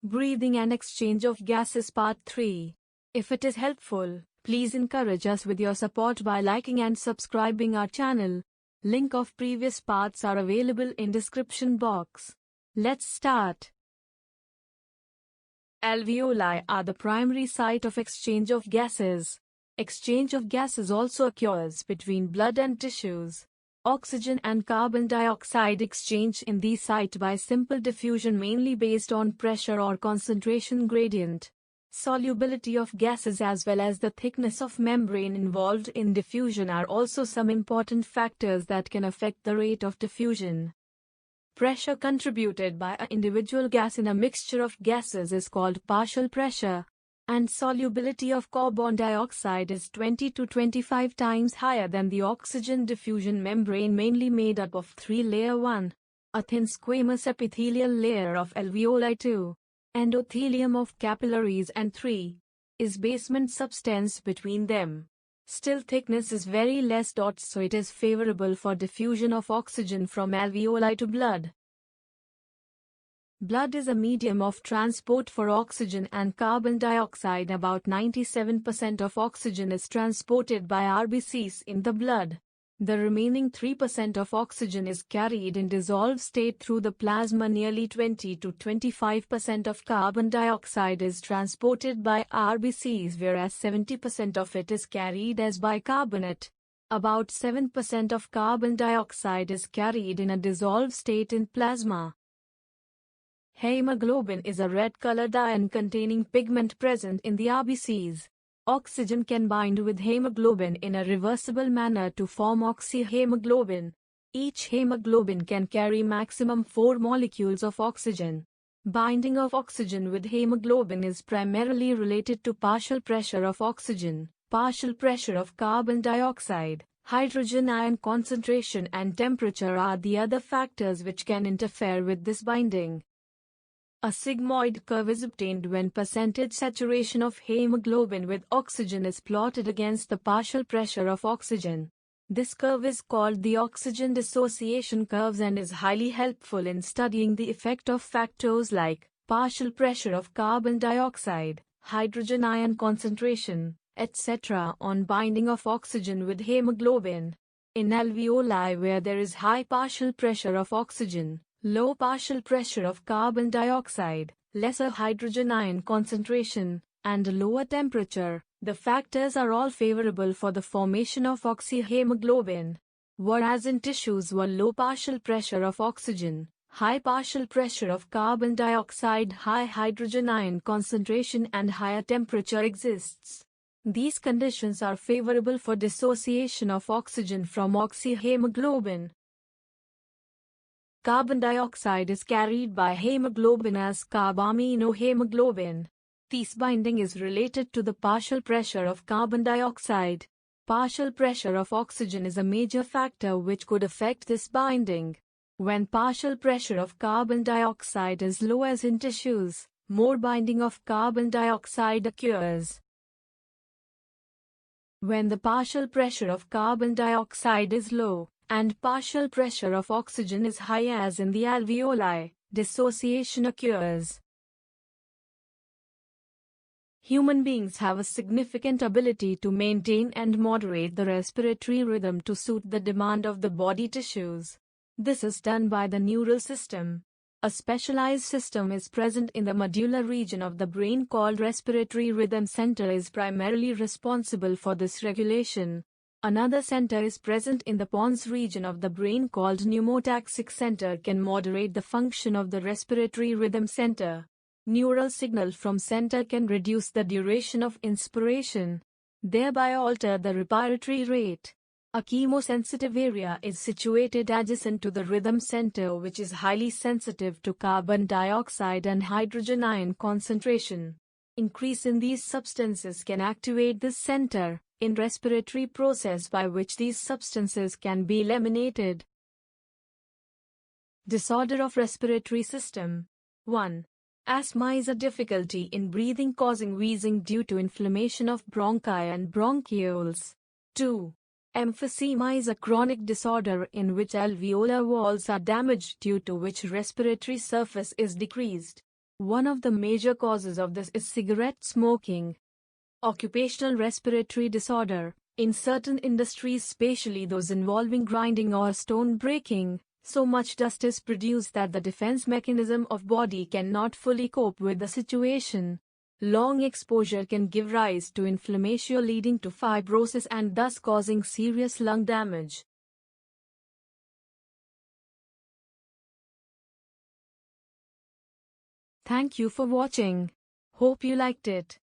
Breathing and Exchange of Gases Part 3. If it is helpful, please encourage us with your support by liking and subscribing our channel. Link of previous parts are available in description box. Let's start. Alveoli are the primary site of exchange of gases. Exchange of gases also occurs between blood and tissues. Oxygen and carbon dioxide exchange in these sites by simple diffusion mainly based on pressure or concentration gradient. Solubility of gases as well as the thickness of membrane involved in diffusion are also some important factors that can affect the rate of diffusion. Pressure contributed by an individual gas in a mixture of gases is called partial pressure, and solubility of carbon dioxide is 20 to 25 times higher than the oxygen diffusion membrane mainly made up of 3-layer 1. A thin squamous epithelial layer of alveoli 2. Endothelium of capillaries and 3. Is basement substance between them. Still thickness is very less. So it is favorable for diffusion of oxygen from alveoli to blood. Blood is a medium of transport for oxygen and carbon dioxide. About 97% of oxygen is transported by RBCs in the blood. The remaining 3% of oxygen is carried in dissolved state through the plasma. Nearly 20 to 25% of carbon dioxide is transported by RBCs, whereas 70% of it is carried as bicarbonate. About 7% of carbon dioxide is carried in a dissolved state in plasma. Hemoglobin is a red-colored iron-containing pigment present in the RBCs. Oxygen can bind with hemoglobin in a reversible manner to form oxyhemoglobin. Each hemoglobin can carry maximum 4 molecules of oxygen. Binding of oxygen with hemoglobin is primarily related to partial pressure of oxygen, partial pressure of carbon dioxide. Hydrogen ion concentration and temperature are the other factors which can interfere with this binding. A sigmoid curve is obtained when percentage saturation of hemoglobin with oxygen is plotted against the partial pressure of oxygen. This curve is called the oxygen dissociation curves and is highly helpful in studying the effect of factors like partial pressure of carbon dioxide, hydrogen ion concentration, etc. on binding of oxygen with hemoglobin. In alveoli where there is high partial pressure of oxygen, low partial pressure of carbon dioxide, lesser hydrogen ion concentration, and a lower temperature, the factors are all favorable for the formation of oxyhemoglobin. Whereas in tissues where low partial pressure of oxygen, high partial pressure of carbon dioxide, high hydrogen ion concentration and higher temperature exists. These conditions are favorable for dissociation of oxygen from oxyhemoglobin. Carbon dioxide is carried by hemoglobin as carbaminohemoglobin. This binding is related to the partial pressure of carbon dioxide. Partial pressure of oxygen is a major factor which could affect this binding. When partial pressure of carbon dioxide is low as in tissues, more binding of carbon dioxide occurs. When the partial pressure of carbon dioxide is low, and partial pressure of oxygen is high as in the alveoli, dissociation occurs. Human beings have a significant ability to maintain and moderate the respiratory rhythm to suit the demand of the body tissues. This is done by the neural system. A specialized system is present in the medulla region of the brain called respiratory rhythm center is primarily responsible for this regulation. Another center is present in the pons region of the brain called pneumotaxic center can moderate the function of the respiratory rhythm center. Neural signal from center can reduce the duration of inspiration, thereby alter the respiratory rate. A chemosensitive area is situated adjacent to the rhythm center which is highly sensitive to carbon dioxide and hydrogen ion concentration. Increase in these substances can activate this center in respiratory process by which these substances can be eliminated. Disorder of respiratory system. 1. Asthma is a difficulty in breathing causing wheezing due to inflammation of bronchi and bronchioles. 2. Emphysema is a chronic disorder in which alveolar walls are damaged due to which respiratory surface is decreased. One of the major causes of this is cigarette smoking. Occupational respiratory disorder. In certain industries, especially those involving grinding or stone breaking, so much dust is produced that the defense mechanism of body cannot fully cope with the situation. Long exposure can give rise to inflammation leading to fibrosis and thus causing serious lung damage. Thank you for watching. Hope you liked it.